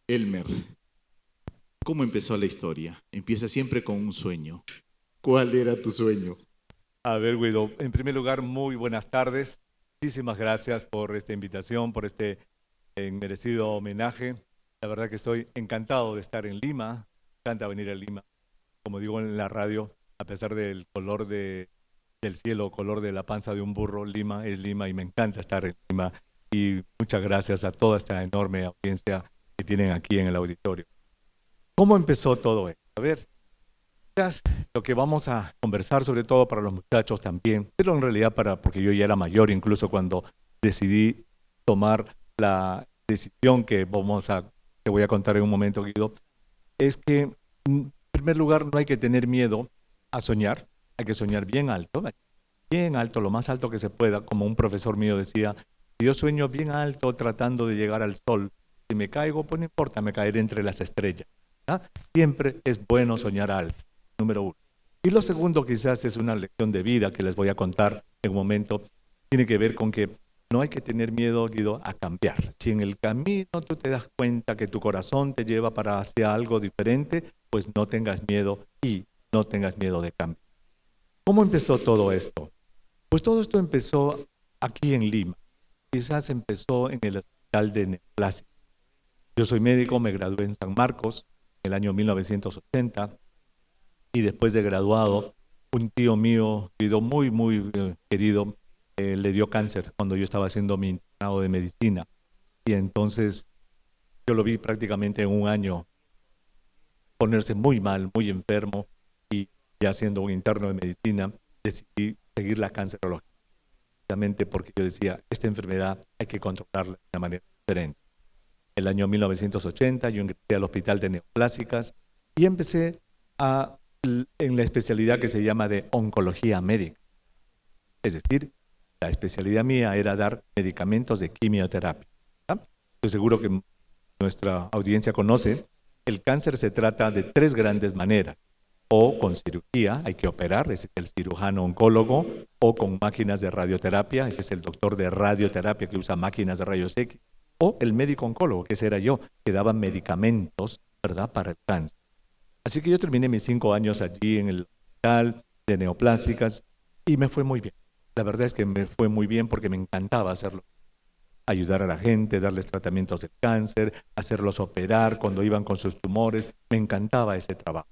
Elmer, ¿cómo empezó la historia? Empieza siempre con un sueño. ¿Cuál era tu sueño? A ver, Guido, en primer lugar, muy buenas tardes. Muchísimas gracias por esta invitación, por este merecido homenaje. La verdad que estoy encantado de estar en Lima. Me encanta venir a Lima. Como digo en la radio, a pesar del color del cielo, color de la panza de un burro, Lima es Lima y me encanta estar en Lima. Y muchas gracias a toda esta enorme audiencia que tienen aquí en el auditorio. ¿Cómo empezó todo esto? A ver, lo que vamos a conversar, sobre todo para los muchachos también, pero en realidad porque yo ya era mayor incluso cuando decidí tomar la decisión que voy a contar en un momento, Guido, es que en primer lugar no hay que tener miedo a soñar, hay que soñar bien alto, lo más alto que se pueda, como un profesor mío decía, si yo sueño bien alto tratando de llegar al sol, si me caigo, pues no importa, me caeré entre las estrellas. ¿Ah? Siempre es bueno soñar alto, número uno. Y lo segundo quizás es una lección de vida que les voy a contar en un momento, tiene que ver con que no hay que tener miedo, Guido, a cambiar. Si en el camino tú te das cuenta que tu corazón te lleva para hacia algo diferente, pues no tengas miedo y no tengas miedo de cambiar. ¿Cómo empezó todo esto? Pues todo esto empezó aquí en Lima. Quizás empezó en el hospital de neoplasia. Yo soy médico, me gradué en San Marcos en el año 1980 y después de graduado, un tío mío, muy querido, le dio cáncer cuando yo estaba haciendo mi internado de medicina. Y entonces yo lo vi prácticamente en un año ponerse muy mal, muy enfermo, y ya siendo un interno de medicina, decidí seguir la cancerología, precisamente porque yo decía, esta enfermedad hay que controlarla de una manera diferente. El año 1980 yo ingresé al hospital de neoplásicas y empecé en la especialidad que se llama de oncología médica. Es decir, la especialidad mía era dar medicamentos de quimioterapia. ¿Ah? Estoy seguro que nuestra audiencia conoce, el cáncer se trata de tres grandes maneras. O con cirugía, hay que operar, ese es el cirujano oncólogo, o con máquinas de radioterapia, ese es el doctor de radioterapia que usa máquinas de rayos X, o el médico oncólogo, que ese era yo, que daba medicamentos, ¿verdad?, para el cáncer. Así que yo terminé mis 5 años allí en el hospital de neoplásicas y me fue muy bien. La verdad es que me fue muy bien porque me encantaba hacerlo. Ayudar a la gente, darles tratamientos del cáncer, hacerlos operar cuando iban con sus tumores. Me encantaba ese trabajo.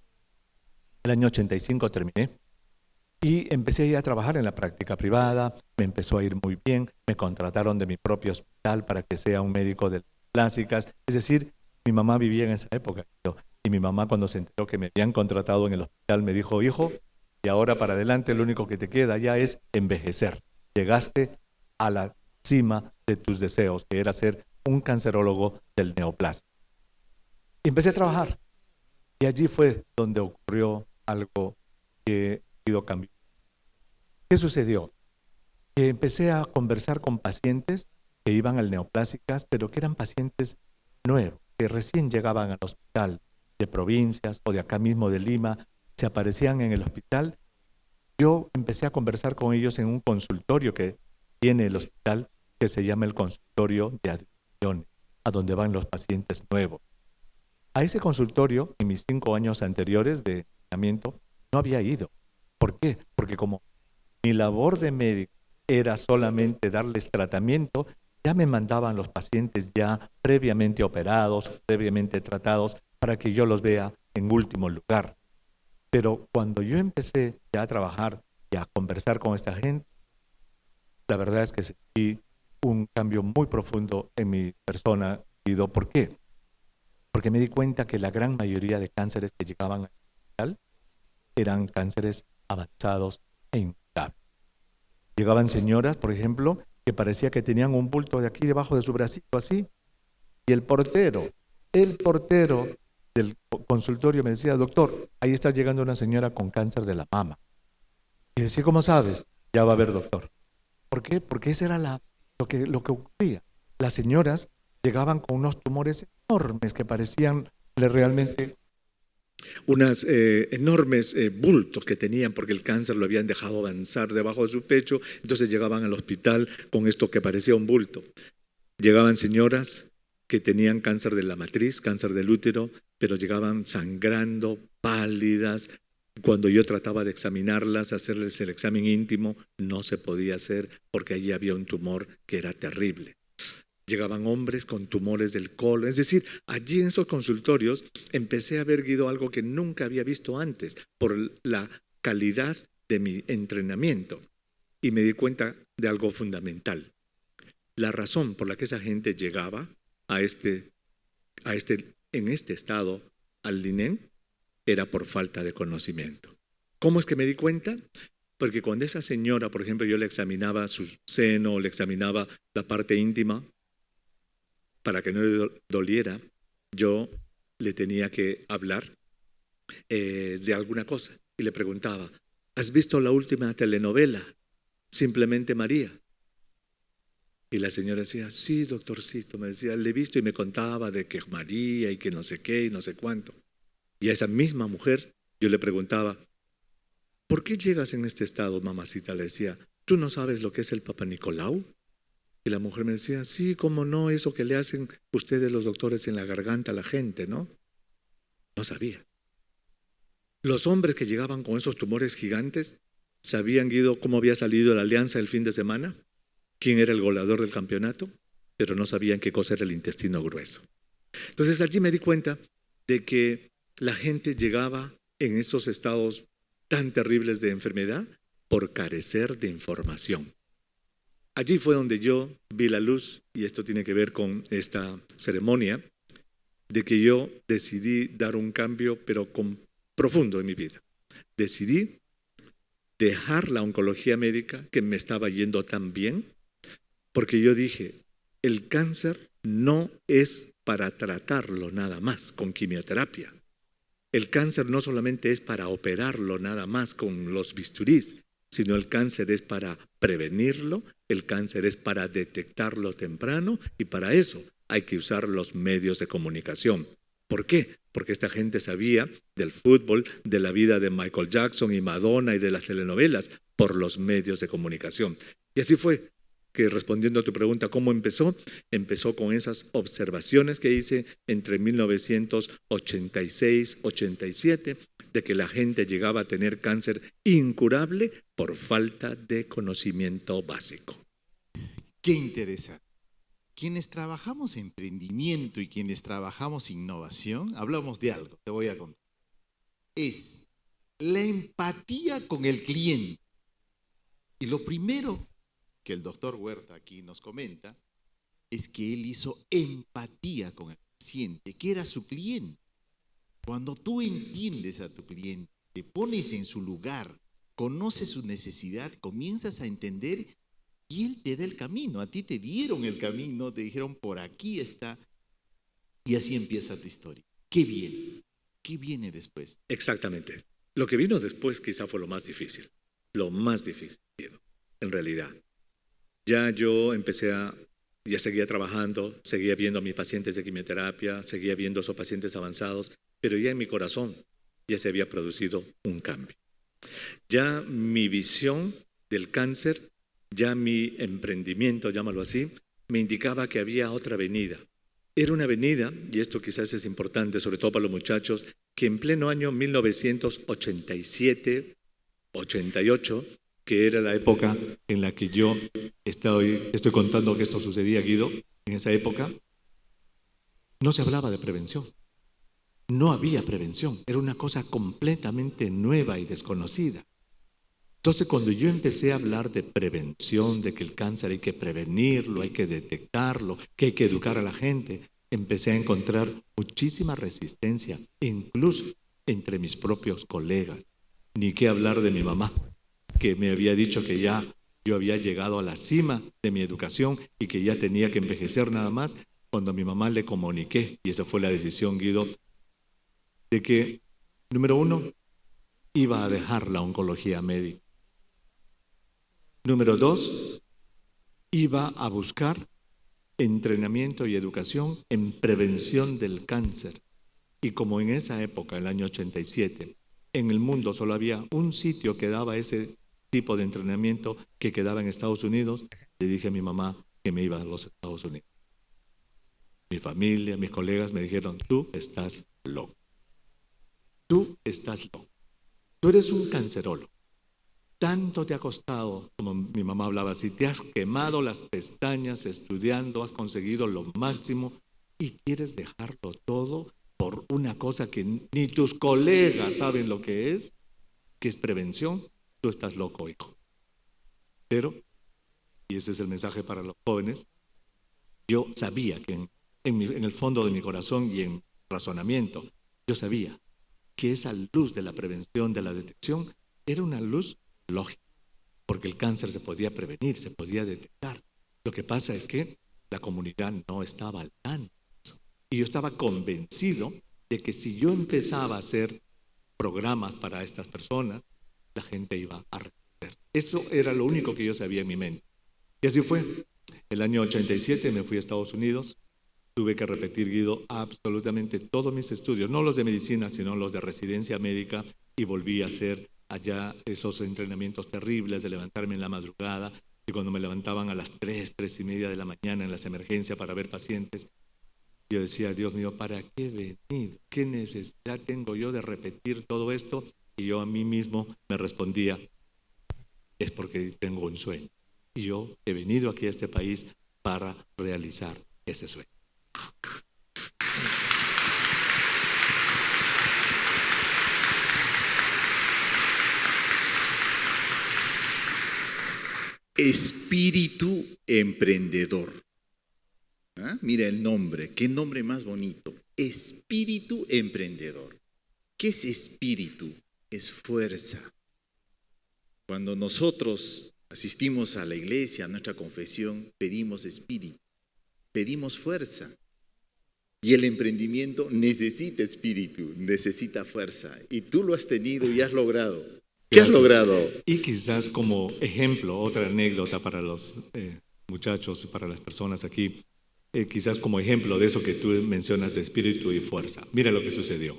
El año 85 terminé y empecé a trabajar en la práctica privada. Me empezó a ir muy bien. Me contrataron de mi propio hospital para que sea un médico de plásticas. Es decir, mi mamá vivía en esa época. Y mi mamá, cuando se enteró que me habían contratado en el hospital, me dijo, hijo, y ahora para adelante lo único que te queda ya es envejecer. Llegaste a la cima de tus deseos, que era ser un cancerólogo del neoplasma. Y empecé a trabajar. Y allí fue donde ocurrió algo que ha ido cambiando. ¿Qué sucedió? Que empecé a conversar con pacientes que iban al neoplásicas, pero que eran pacientes nuevos, que recién llegaban al hospital de provincias o de acá mismo de Lima, se aparecían en el hospital. Yo empecé a conversar con ellos en un consultorio que tiene el hospital, que se llama el consultorio de admisión, a donde van los pacientes nuevos. A ese consultorio, en mis 5 años anteriores de entrenamiento, no había ido. ¿Por qué? Porque como mi labor de médico era solamente darles tratamiento, ya me mandaban los pacientes ya previamente operados, previamente tratados, para que yo los vea en último lugar. Pero cuando yo empecé ya a trabajar y a conversar con esta gente, la verdad es que sentí un cambio muy profundo en mi persona. ¿Por qué? Porque me di cuenta que la gran mayoría de cánceres que llegaban al hospital eran cánceres avanzados e incurables. Llegaban señoras, por ejemplo, que parecía que tenían un bulto de aquí debajo de su bracito así, y el portero del consultorio me decía, doctor, ahí está llegando una señora con cáncer de la mama. Y decía, ¿cómo sabes? Ya va a haber doctor. ¿Por qué? Porque ese era lo que ocurría. Las señoras llegaban con unos tumores enormes que parecían realmente unas enormes bultos que tenían porque el cáncer lo habían dejado avanzar debajo de su pecho, entonces llegaban al hospital con esto que parecía un bulto. Llegaban señoras que tenían cáncer de la matriz, cáncer del útero, pero llegaban sangrando, pálidas. Cuando yo trataba de examinarlas, hacerles el examen íntimo, no se podía hacer porque allí había un tumor que era terrible. Llegaban hombres con tumores del colon. Es decir, allí en esos consultorios empecé a ver, Guido, algo que nunca había visto antes por la calidad de mi entrenamiento. Y me di cuenta de algo fundamental. La razón por la que esa gente llegaba en este estado al INEN era por falta de conocimiento. ¿Cómo es que me di cuenta? Porque cuando esa señora, por ejemplo, yo le examinaba su seno, le examinaba la parte íntima, para que no le doliera, yo le tenía que hablar de alguna cosa. Y le preguntaba, ¿has visto la última telenovela? Simplemente María. Y la señora decía, sí, doctorcito, me decía, le he visto y me contaba de que María y que no sé qué y no sé cuánto. Y a esa misma mujer yo le preguntaba, ¿por qué llegas en este estado, mamacita? Le decía, ¿tú no sabes lo que es el Papa Nicolau? Y la mujer me decía, sí, cómo no, eso que le hacen ustedes los doctores en la garganta a la gente, ¿no? No sabía. Los hombres que llegaban con esos tumores gigantes, ¿sabían, Guido, cómo había salido la alianza el fin de semana? ¿Quién era el goleador del campeonato? Pero no sabían qué cosa era el intestino grueso. Entonces allí me di cuenta de que la gente llegaba en esos estados tan terribles de enfermedad por carecer de información. Allí fue donde yo vi la luz, y esto tiene que ver con esta ceremonia, de que yo decidí dar un cambio, pero profundo en mi vida. Decidí dejar la oncología médica, que me estaba yendo tan bien, porque yo dije, el cáncer no es para tratarlo nada más con quimioterapia. El cáncer no solamente es para operarlo nada más con los bisturís, sino el cáncer es para prevenirlo, el cáncer es para detectarlo temprano, y para eso hay que usar los medios de comunicación. ¿Por qué? Porque esta gente sabía del fútbol, de la vida de Michael Jackson y Madonna y de las telenovelas por los medios de comunicación. Y así fue que, respondiendo a tu pregunta, ¿cómo empezó? Empezó con esas observaciones que hice entre 1986-87, de que la gente llegaba a tener cáncer incurable por falta de conocimiento básico. Qué interesante. Quienes trabajamos en emprendimiento y quienes trabajamos innovación, hablamos de algo, te voy a contar. Es la empatía con el cliente. Y lo primero que el doctor Huerta aquí nos comenta es que él hizo empatía con el paciente, que era su cliente. Cuando tú entiendes a tu cliente, te pones en su lugar, conoces su necesidad, comienzas a entender y él te da el camino. A ti te dieron el camino, te dijeron por aquí está, y así empieza tu historia. ¿Qué viene? ¿Qué viene después? Exactamente. Lo que vino después quizá fue lo más difícil, en realidad. Ya yo ya seguía trabajando, seguía viendo a mis pacientes de quimioterapia, seguía viendo a esos pacientes avanzados, pero ya en mi corazón ya se había producido un cambio. Ya mi visión del cáncer, ya mi emprendimiento, llámalo así, me indicaba que había otra avenida. Era una avenida, y esto quizás es importante, sobre todo para los muchachos, que en pleno año 1987-88, que era la época en la que yo estoy contando que esto sucedía, Guido, en esa época, no se hablaba de prevención. No había prevención, era una cosa completamente nueva y desconocida. Entonces, cuando yo empecé a hablar de prevención, de que el cáncer hay que prevenirlo, hay que detectarlo, que hay que educar a la gente, empecé a encontrar muchísima resistencia, incluso entre mis propios colegas. Ni qué hablar de mi mamá, que me había dicho que ya yo había llegado a la cima de mi educación y que ya tenía que envejecer nada más, cuando a mi mamá le comuniqué, y esa fue la decisión, Guido, de que, número 1, iba a dejar la oncología médica. Número 2, iba a buscar entrenamiento y educación en prevención del cáncer. Y como en esa época, el año 87, en el mundo solo había un sitio que daba ese tipo de entrenamiento, que quedaba en Estados Unidos, le dije a mi mamá que me iba a los Estados Unidos. mi familia, mis colegas me dijeron, tú estás loco. Tú estás loco. Tú eres un cancerólogo. Tanto te ha costado, como mi mamá hablaba así, te has quemado las pestañas estudiando, has conseguido lo máximo y quieres dejarlo todo por una cosa que ni tus colegas saben lo que es prevención. Tú estás loco, hijo. Pero, y ese es el mensaje para los jóvenes, yo sabía que en el fondo de mi corazón y en razonamiento, yo sabía que esa luz de la prevención, de la detección, era una luz lógica, porque el cáncer se podía prevenir, se podía detectar. Lo que pasa es que la comunidad no estaba al tanto. Y yo estaba convencido de que si yo empezaba a hacer programas para estas personas, la gente iba a responder. Eso era lo único que yo sabía en mi mente. Y así fue. El año 87 me fui a Estados Unidos. Tuve que repetir, Guido, absolutamente todos mis estudios, no los de medicina, sino los de residencia médica, y volví a hacer allá esos entrenamientos terribles de levantarme en la madrugada, y cuando me levantaban a las 3 y media de la mañana en las emergencias para ver pacientes, yo decía, Dios mío, ¿para qué he venido? ¿Qué necesidad tengo yo de repetir todo esto? Y yo a mí mismo me respondía, es porque tengo un sueño. Y yo he venido aquí a este país para realizar ese sueño. Espíritu emprendedor. Mira el nombre, qué nombre más bonito. Espíritu emprendedor. ¿Qué es espíritu? Es fuerza. Cuando nosotros asistimos a la iglesia, a nuestra confesión, pedimos espíritu, pedimos fuerza. Y el emprendimiento necesita espíritu, necesita fuerza. Y tú lo has tenido y has logrado. ¿Qué has logrado? Y quizás como ejemplo, otra anécdota para los muchachos, para las personas aquí, quizás como ejemplo de eso que tú mencionas de espíritu y fuerza. Mira lo que sucedió.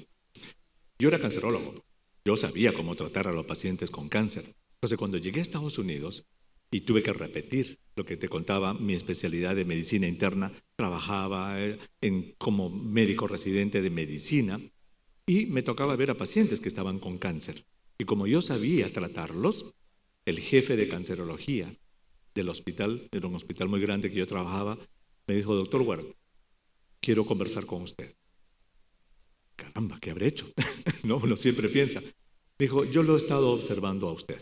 Yo era cancerólogo. Yo sabía cómo tratar a los pacientes con cáncer. Entonces, cuando llegué a Estados Unidos y tuve que repetir lo que te contaba, mi especialidad de medicina interna, trabajaba como médico residente de medicina y me tocaba ver a pacientes que estaban con cáncer. Y como yo sabía tratarlos, el jefe de cancerología del hospital, era un hospital muy grande que yo trabajaba, me dijo, doctor Huerta, quiero conversar con usted. Caramba, ¿qué habré hecho? No, uno siempre piensa. Me dijo, yo lo he estado observando a usted.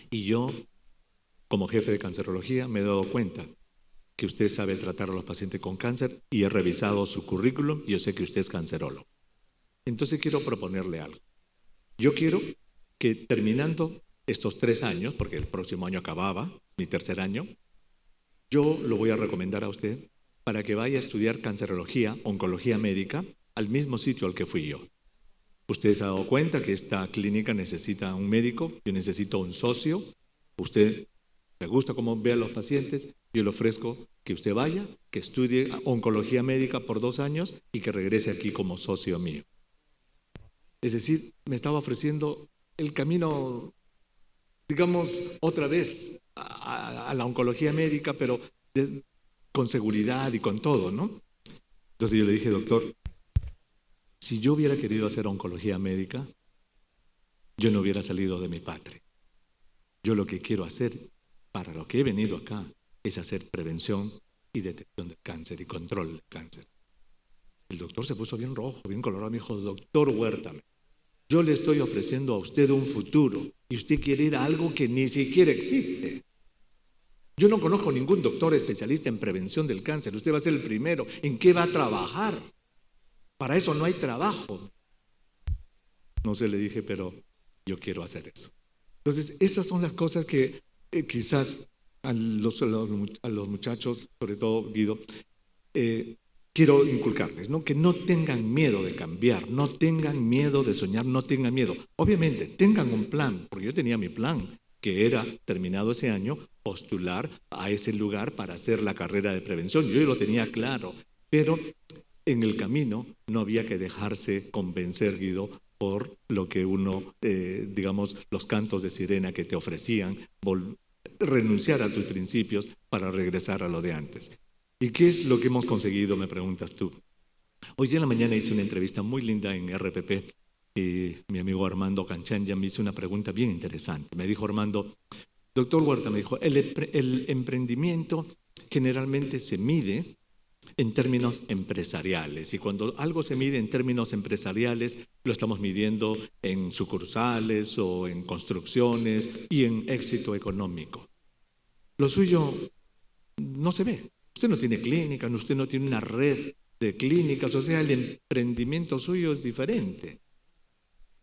Y yo, como jefe de cancerología, me he dado cuenta que usted sabe tratar a los pacientes con cáncer y he revisado su currículum y yo sé que usted es cancerólogo. Entonces quiero proponerle algo. Yo quiero que terminando estos 3 años, porque el próximo año acababa, mi tercer año, yo lo voy a recomendar a usted para que vaya a estudiar cancerología, oncología médica, al mismo sitio al que fui yo. Usted se ha dado cuenta que esta clínica necesita un médico, yo necesito un socio. Usted le gusta cómo ve a los pacientes, yo le ofrezco que usted vaya, que estudie oncología médica por 2 años y que regrese aquí como socio mío. Es decir, me estaba ofreciendo el camino, digamos, otra vez a la oncología médica, pero con seguridad y con todo, ¿no? Entonces yo le dije, doctor, si yo hubiera querido hacer oncología médica, yo no hubiera salido de mi patria. Yo lo que quiero hacer, para lo que he venido acá, es hacer prevención y detección del cáncer y control del cáncer. El doctor se puso bien rojo, bien colorado, me dijo, doctor Huerta, yo le estoy ofreciendo a usted un futuro y usted quiere ir a algo que ni siquiera existe. Yo no conozco ningún doctor especialista en prevención del cáncer. Usted va a ser el primero. ¿En qué va a trabajar? Para eso no hay trabajo. No sé, le dije, pero yo quiero hacer eso. Entonces, esas son las cosas que quizás a los muchachos, sobre todo Guido, quiero inculcarles, ¿no? Que no tengan miedo de cambiar, no tengan miedo de soñar, no tengan miedo. Obviamente, tengan un plan, porque yo tenía mi plan, que era, terminado ese año, postular a ese lugar para hacer la carrera de prevención. Yo lo tenía claro, pero en el camino no había que dejarse convencer, Guido, por lo que uno, digamos, los cantos de sirena que te ofrecían, renunciar a tus principios para regresar a lo de antes. ¿Y qué es lo que hemos conseguido, me preguntas tú? Hoy día en la mañana hice una entrevista muy linda en RPP y mi amigo Armando Canchanya me hizo una pregunta bien interesante. Me dijo Armando, doctor Huerta, me dijo, el emprendimiento generalmente se mide en términos empresariales y cuando algo se mide en términos empresariales lo estamos midiendo en sucursales o en construcciones y en éxito económico. Lo suyo no se ve. Usted no tiene clínica, usted no tiene una red de clínicas, o sea, el emprendimiento suyo es diferente.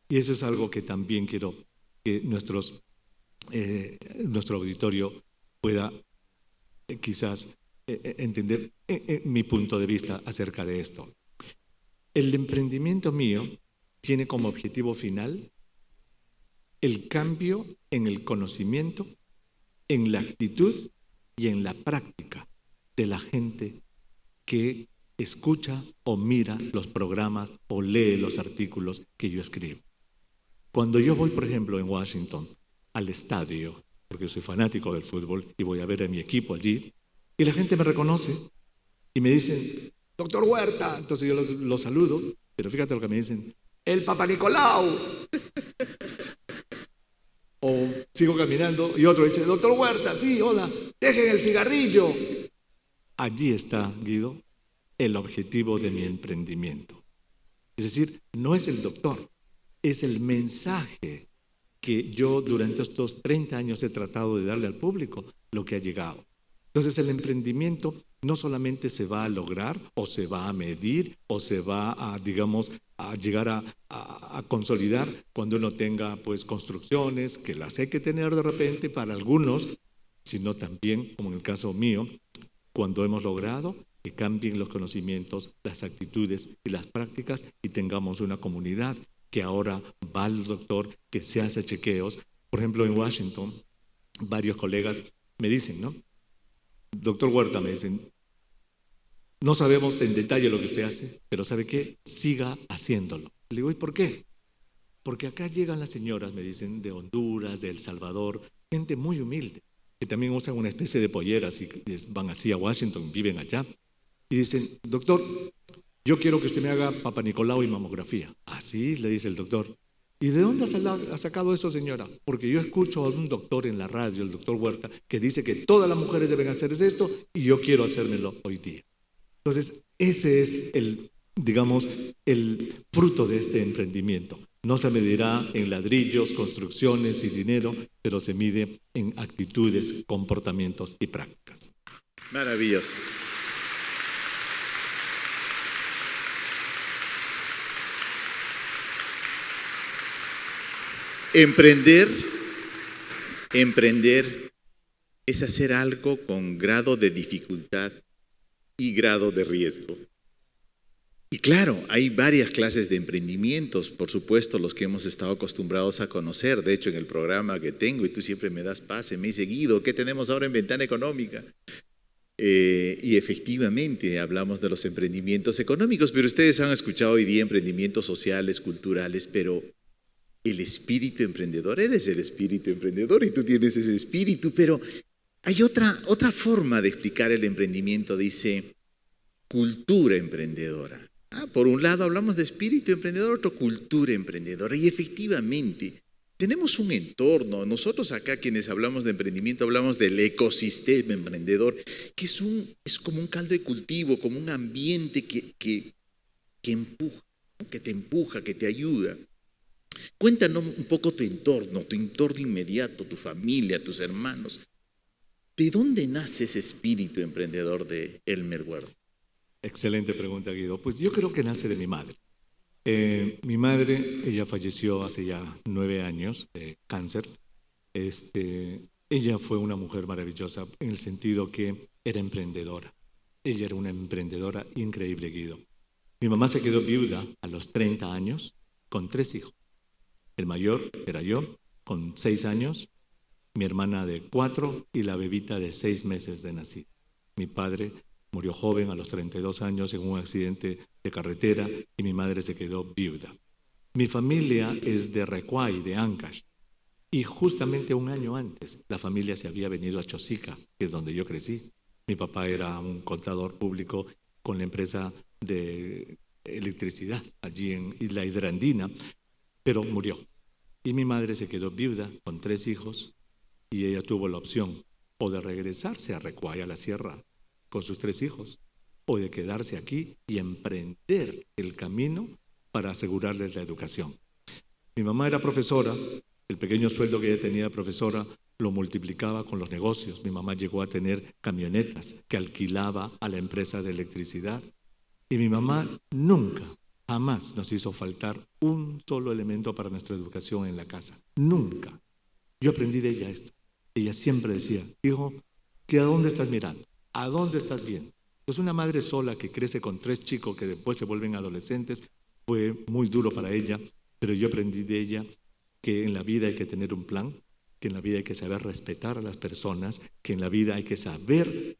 Y eso es algo que también quiero que nuestro auditorio pueda quizás entender mi punto de vista acerca de esto. El emprendimiento mío tiene como objetivo final el cambio en el conocimiento, en la actitud y en la práctica de la gente que escucha o mira los programas o lee los artículos que yo escribo. Cuando yo voy, por ejemplo, en Washington, al estadio, porque soy fanático del fútbol y voy a ver a mi equipo allí, y la gente me reconoce y me dicen, doctor Huerta, entonces yo los saludo, pero fíjate lo que me dicen, el Papa Nicolau. O sigo caminando y otro dice, doctor Huerta, sí, hola, dejen el cigarrillo. Allí está, Guido, el objetivo de mi emprendimiento. Es decir, no es el doctor, es el mensaje que yo durante estos 30 años he tratado de darle al público, lo que ha llegado. Entonces el emprendimiento no solamente se va a lograr o se va a medir o se va a, digamos, a llegar a consolidar cuando uno tenga pues construcciones, que las hay que tener de repente para algunos, sino también, como en el caso mío, cuando hemos logrado que cambien los conocimientos, las actitudes y las prácticas y tengamos una comunidad que ahora va al doctor, que se hace chequeos. Por ejemplo, en Washington, varios colegas me dicen, ¿no? Doctor Huerta, me dicen, no sabemos en detalle lo que usted hace, pero ¿sabe qué? Siga haciéndolo. Le digo, ¿y por qué? Porque acá llegan las señoras, me dicen, de Honduras, de El Salvador, gente muy humilde, que también usan una especie de polleras y van así a Washington, viven allá, y dicen, doctor, yo quiero que usted me haga Papa Nicolau y mamografía. Ah, sí, le dice el doctor. ¿Y de dónde ha sacado eso, señora? Porque yo escucho a un doctor en la radio, el doctor Huerta, que dice que todas las mujeres deben hacer esto y yo quiero hacérmelo hoy día. Entonces, ese es digamos, el fruto de este emprendimiento. No se medirá en ladrillos, construcciones y dinero, pero se mide en actitudes, comportamientos y prácticas. Maravilloso. Emprender es hacer algo con grado de dificultad y grado de riesgo. Y claro, hay varias clases de emprendimientos, por supuesto, los que hemos estado acostumbrados a conocer. De hecho, en el programa que tengo, y tú siempre me das pase, me he seguido, ¿qué tenemos ahora en Ventana Económica? Y efectivamente hablamos de los emprendimientos económicos, pero ustedes han escuchado hoy día emprendimientos sociales, culturales, pero el espíritu emprendedor, eres el espíritu emprendedor y tú tienes ese espíritu, pero hay otra forma de explicar el emprendimiento, dice cultura emprendedora. Por un lado hablamos de espíritu emprendedor, otro cultura emprendedora, y efectivamente tenemos un entorno. Nosotros acá quienes hablamos de emprendimiento hablamos del ecosistema emprendedor, que es como un caldo de cultivo, como un ambiente que empuja, ¿no? Que te empuja, que te ayuda. Cuéntanos un poco tu entorno inmediato, tu familia, tus hermanos. ¿De dónde nace ese espíritu emprendedor de Elmer Huerta? Excelente pregunta, Guido. Pues yo creo que nace de mi madre. Mi madre, ella falleció hace ya 9 años de cáncer. Ella fue una mujer maravillosa en el sentido que era emprendedora. Ella era una emprendedora increíble, Guido. Mi mamá se quedó viuda a los 30 años con 3 hijos. El mayor era yo, con 6 años, mi hermana de 4 y la bebita de 6 meses de nacida. Mi padre murió joven a los 32 años en un accidente de carretera y mi madre se quedó viuda. Mi familia es de Recuay, de Ancash, y justamente un año antes la familia se había venido a Chosica, que es donde yo crecí. Mi papá era un contador público con la empresa de electricidad allí en Isla Hidrandina, pero murió. Y mi madre se quedó viuda con 3 hijos y ella tuvo la opción o de regresarse a Recuay, a la sierra, con sus 3 hijos, o de quedarse aquí y emprender el camino para asegurarles la educación. Mi mamá era profesora, el pequeño sueldo que ella tenía de profesora lo multiplicaba con los negocios. Mi mamá llegó a tener camionetas que alquilaba a la empresa de electricidad. Y mi mamá nunca, jamás nos hizo faltar un solo elemento para nuestra educación en la casa. Nunca. Yo aprendí de ella esto. Ella siempre decía, hijo, ¿que a dónde estás mirando? ¿A dónde estás viendo? Pues una madre sola que crece con 3 chicos que después se vuelven adolescentes fue muy duro para ella, pero yo aprendí de ella que en la vida hay que tener un plan, que en la vida hay que saber respetar a las personas, que en la vida hay que saber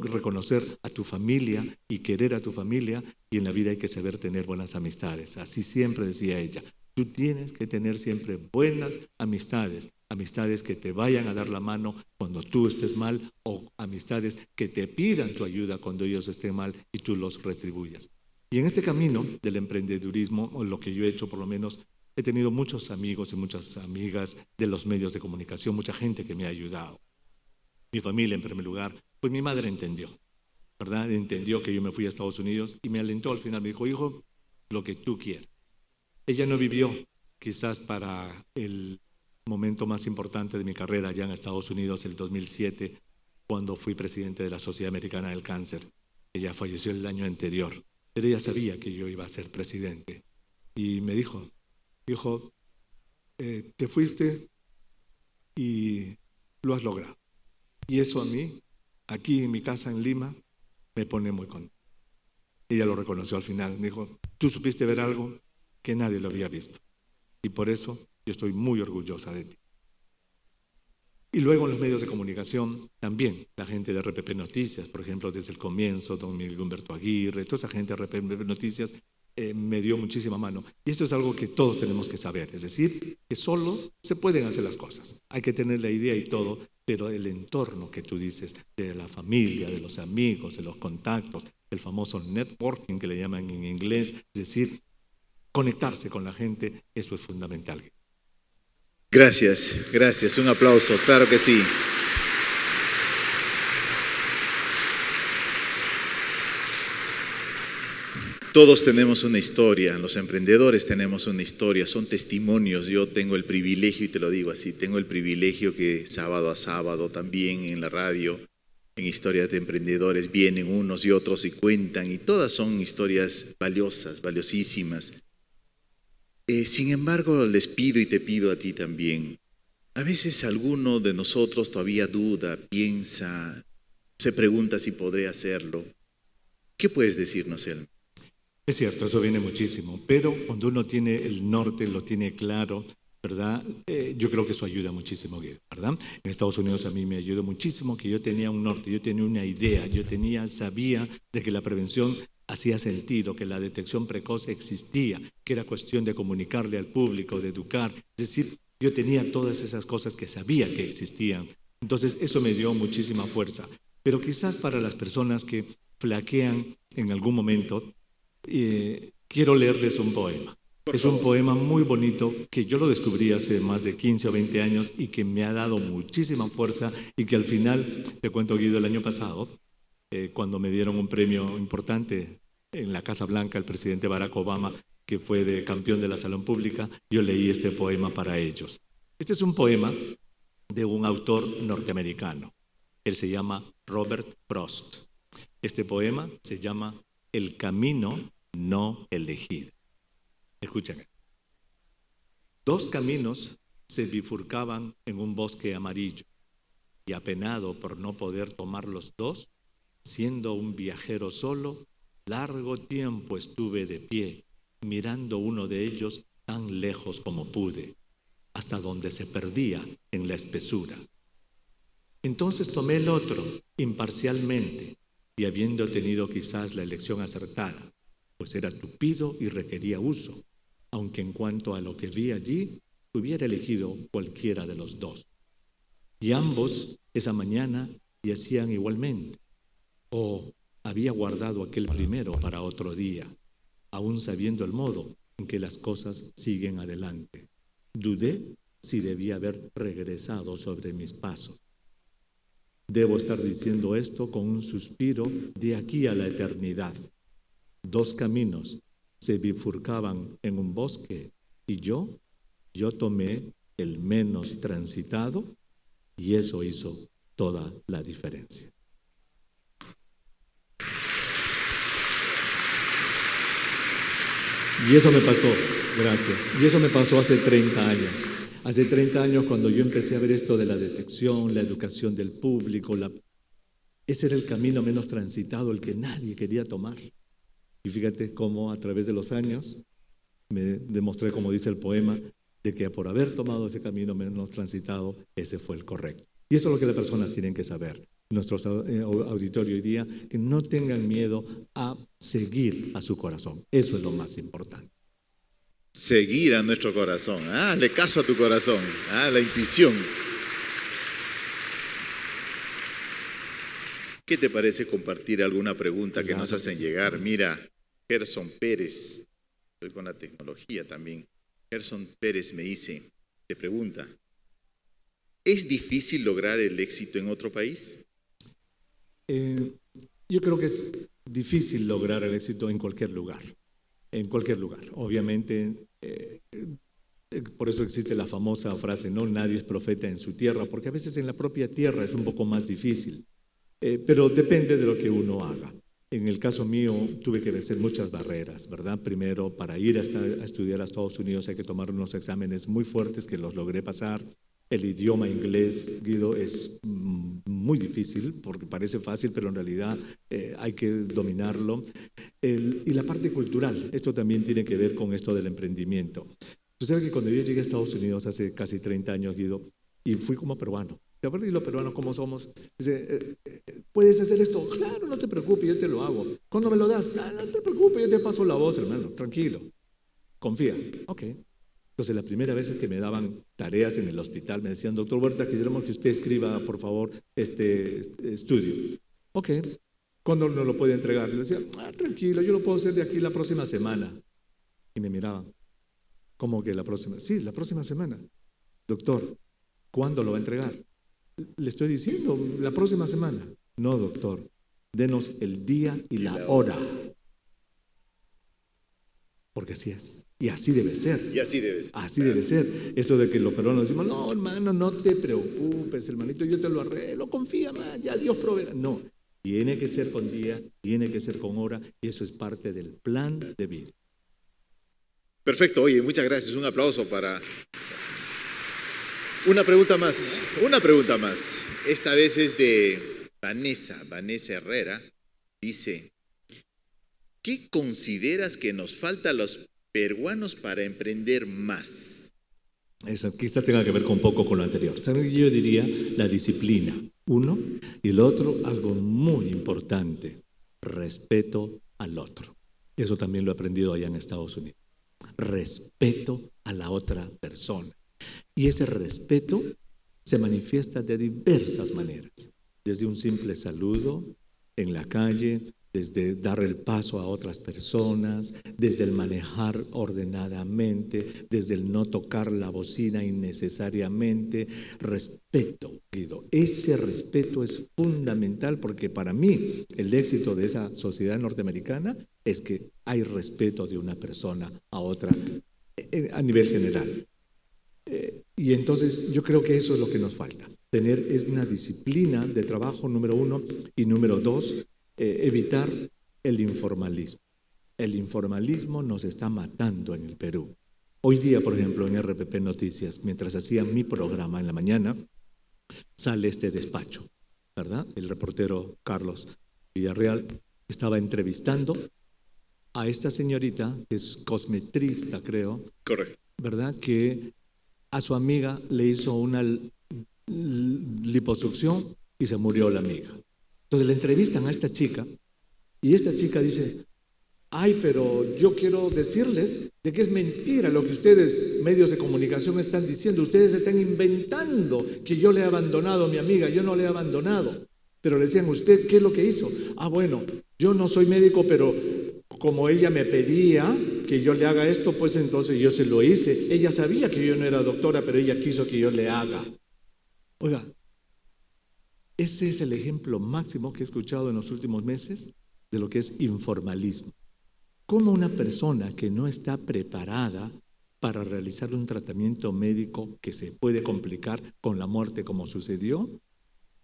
reconocer a tu familia y querer a tu familia, y en la vida hay que saber tener buenas amistades. Así siempre decía ella. Tú tienes que tener siempre buenas amistades, amistades que te vayan a dar la mano cuando tú estés mal, o amistades que te pidan tu ayuda cuando ellos estén mal y tú los retribuyas. Y en este camino del emprendedurismo, o lo que yo he hecho por lo menos, he tenido muchos amigos y muchas amigas de los medios de comunicación, mucha gente que me ha ayudado. Mi familia, en primer lugar, pues mi madre entendió, ¿verdad? Entendió que yo me fui a Estados Unidos y me alentó al final. Me dijo, hijo, lo que tú quieras. Ella no vivió quizás para el momento más importante de mi carrera allá en Estados Unidos, el 2007, cuando fui presidente de la Sociedad Americana del Cáncer. Ella falleció el año anterior, pero ella sabía que yo iba a ser presidente. Y me dijo, hijo, te fuiste y lo has logrado. Y eso a mí, aquí en mi casa en Lima, me pone muy contento. Ella lo reconoció al final. Me dijo, tú supiste ver algo que nadie lo había visto. Y por eso yo estoy muy orgullosa de ti. Y luego en los medios de comunicación también, la gente de RPP Noticias, por ejemplo, desde el comienzo, don Miguel Humberto Aguirre, toda esa gente de RPP Noticias me dio muchísima mano. Y esto es algo que todos tenemos que saber, es decir, que solo se pueden hacer las cosas. Hay que tener la idea y todo, pero el entorno que tú dices, de la familia, de los amigos, de los contactos, el famoso networking que le llaman en inglés, es decir, conectarse con la gente, eso es fundamental. Gracias, gracias. Un aplauso, claro que sí. Todos tenemos una historia, los emprendedores tenemos una historia, son testimonios. Yo tengo el privilegio, y te lo digo así, tengo el privilegio que sábado a sábado también en la radio, en Historias de Emprendedores, vienen unos y otros y cuentan, y todas son historias valiosas, valiosísimas. Sin embargo, les pido y te pido a ti también, a veces alguno de nosotros todavía duda, piensa, se pregunta si podré hacerlo. ¿Qué puedes decirnos, Elmer? Es cierto, eso viene muchísimo, pero cuando uno tiene el norte, lo tiene claro, ¿verdad? Yo creo que eso ayuda muchísimo, ¿verdad? En Estados Unidos a mí me ayudó muchísimo que yo tenía un norte, yo tenía una idea, sabía de que la prevención hacía sentido, que la detección precoz existía, que era cuestión de comunicarle al público, de educar. Es decir, yo tenía todas esas cosas que sabía que existían. Entonces, eso me dio muchísima fuerza. Pero quizás para las personas que flaquean en algún momento, quiero leerles un poema. Es un poema muy bonito que yo lo descubrí hace más de 15 o 20 años y que me ha dado muchísima fuerza y que al final, te cuento, Guido, el año pasado, cuando me dieron un premio importante en la Casa Blanca, el presidente Barack Obama, que fue de campeón de la salud pública, yo leí este poema para ellos. Este es un poema de un autor norteamericano. Él se llama Robert Frost. Este poema se llama El camino no elegido. Escuchen. 2 caminos se bifurcaban en un bosque amarillo, y apenado por no poder tomar los 2, siendo un viajero solo, largo tiempo estuve de pie, mirando uno de ellos tan lejos como pude, hasta donde se perdía en la espesura. Entonces tomé el otro, imparcialmente, y habiendo tenido quizás la elección acertada, pues era tupido y requería uso, aunque en cuanto a lo que vi allí, hubiera elegido cualquiera de los 2. Y ambos, esa mañana, y hacían igualmente. O había guardado aquel primero para otro día, aún sabiendo el modo en que las cosas siguen adelante. Dudé si debía haber regresado sobre mis pasos. Debo estar diciendo esto con un suspiro de aquí a la eternidad. 2 caminos se bifurcaban en un bosque y yo tomé el menos transitado y eso hizo toda la diferencia. Y eso me pasó, gracias, y eso me pasó hace 30 años. Hace 30 años cuando yo empecé a ver esto de la detección, la educación del público, ese era el camino menos transitado, el que nadie quería tomar. Y fíjate cómo a través de los años me demostré, como dice el poema, de que por haber tomado ese camino menos transitado, ese fue el correcto. Y eso es lo que las personas tienen que saber. Nuestro auditorio hoy día, que no tengan miedo a seguir a su corazón. Eso es lo más importante. Seguir a nuestro corazón. Le caso a tu corazón. La intuición. ¿Qué te parece compartir alguna pregunta que nos hacen llegar? Mira, Gerson Pérez, estoy con la tecnología también. Gerson Pérez me dice, te pregunta, ¿es difícil lograr el éxito en otro país? Yo creo que es difícil lograr el éxito en cualquier lugar. En cualquier lugar. Obviamente, por eso existe la famosa frase, no, nadie es profeta en su tierra, porque a veces en la propia tierra es un poco más difícil. Pero depende de lo que uno haga. En el caso mío, tuve que vencer muchas barreras, ¿verdad? Primero, para ir a estudiar a Estados Unidos hay que tomar unos exámenes muy fuertes que los logré pasar. El idioma inglés, Guido, es muy difícil porque parece fácil, pero en realidad hay que dominarlo. Y la parte cultural, esto también tiene que ver con esto del emprendimiento. Tú sabes que cuando yo llegué a Estados Unidos hace casi 30 años, Guido, y fui como peruano. ¿Te acuerdas? Y los peruanos, ¿cómo somos? Dice, ¿puedes hacer esto? Claro, no te preocupes, yo te lo hago. ¿Cuándo me lo das? No te preocupes, yo te paso la voz, hermano, tranquilo. Confía. Ok. Entonces, la primera vez que me daban tareas en el hospital, me decían, doctor Huerta, quisiéramos que usted escriba, por favor, este estudio. Ok. ¿Cuándo nos lo puede entregar? Le decía, tranquilo, yo lo puedo hacer de aquí la próxima semana. Y me miraban, ¿cómo que la próxima? Sí, la próxima semana. Doctor, ¿cuándo lo va a entregar? Le estoy diciendo, la próxima semana. No, doctor, denos el día y la hora. Porque así es. Y así debe ser. Y así debe ser. Así debe ser. Eso de que los peruanos decimos, no, hermano, no te preocupes, hermanito, yo te lo arreglo, confía más, ya Dios proveerá. No, tiene que ser con día, tiene que ser con hora, y eso es parte del plan de vida. Perfecto, oye, muchas gracias. Un aplauso para... Una pregunta más. Esta vez es de Vanessa Herrera. Dice, ¿qué consideras que nos falta a los peruanos para emprender más? Eso quizá tenga que ver con un poco con lo anterior. ¿Saben? Yo diría la disciplina, uno, y el otro, algo muy importante, respeto al otro. Eso también lo he aprendido allá en Estados Unidos. Respeto a la otra persona. Y ese respeto se manifiesta de diversas maneras, desde un simple saludo en la calle, desde dar el paso a otras personas, desde el manejar ordenadamente, desde el no tocar la bocina innecesariamente. Respeto, Guido. Ese respeto es fundamental porque para mí el éxito de esa sociedad norteamericana es que hay respeto de una persona a otra a nivel general. Y entonces yo creo que eso es lo que nos falta. Tener es una disciplina de trabajo, número uno, y número dos, evitar el informalismo. El informalismo nos está matando en el Perú. Hoy día, por ejemplo, en RPP Noticias, mientras hacía mi programa en la mañana, sale este despacho, ¿verdad? El reportero Carlos Villarreal estaba entrevistando a esta señorita, que es cosmetrista, creo. Correcto. ¿Verdad? Que a su amiga le hizo una liposucción y se murió la amiga. Entonces le entrevistan a esta chica y esta chica dice, ay, pero yo quiero decirles de que es mentira lo que ustedes, medios de comunicación, están diciendo. Ustedes están inventando que yo le he abandonado a mi amiga. Yo no le he abandonado. Pero le decían, ¿usted qué es lo que hizo? Ah, bueno, yo no soy médico, pero como ella me pedía que yo le haga esto, pues entonces yo se lo hice. Ella sabía que yo no era doctora, pero ella quiso que yo le haga. Oiga, ese es el ejemplo máximo que he escuchado en los últimos meses de lo que es informalismo. ¿Cómo una persona que no está preparada para realizar un tratamiento médico que se puede complicar con la muerte como sucedió,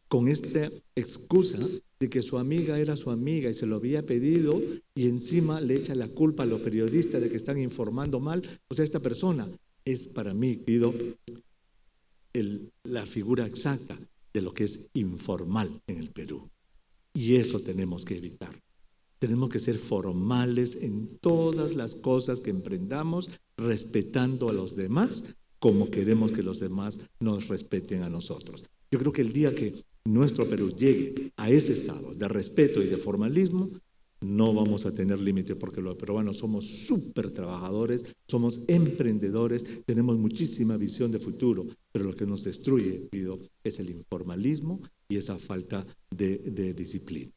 con esta excusa de que su amiga era su amiga y se lo había pedido y encima le echa la culpa a los periodistas de que están informando mal? O sea, esta persona es para mí, querido, la figura exacta de lo que es informal en el Perú. Y eso tenemos que evitar. Tenemos que ser formales en todas las cosas que emprendamos, respetando a los demás como queremos que los demás nos respeten a nosotros. Yo creo que el día que nuestro Perú llegue a ese estado de respeto y de formalismo, no vamos a tener límite, porque los peruanos somos súper trabajadores, somos emprendedores, tenemos muchísima visión de futuro, pero lo que nos destruye, Guido, es el informalismo y esa falta de disciplina.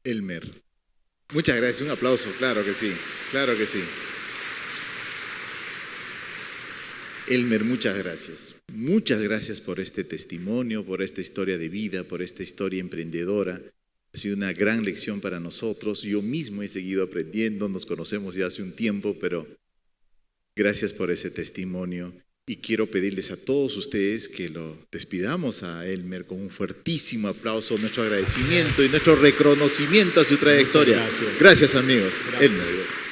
Elmer, muchas gracias, un aplauso, claro que sí, claro que sí. Elmer, muchas gracias por este testimonio, por esta historia de vida, por esta historia emprendedora. Ha sido una gran lección para nosotros. Yo mismo he seguido aprendiendo, nos conocemos ya hace un tiempo, pero gracias por ese testimonio. Y quiero pedirles a todos ustedes que lo despidamos a Elmer con un fuertísimo aplauso, nuestro agradecimiento y nuestro reconocimiento a su trayectoria. Gracias amigos. Elmer.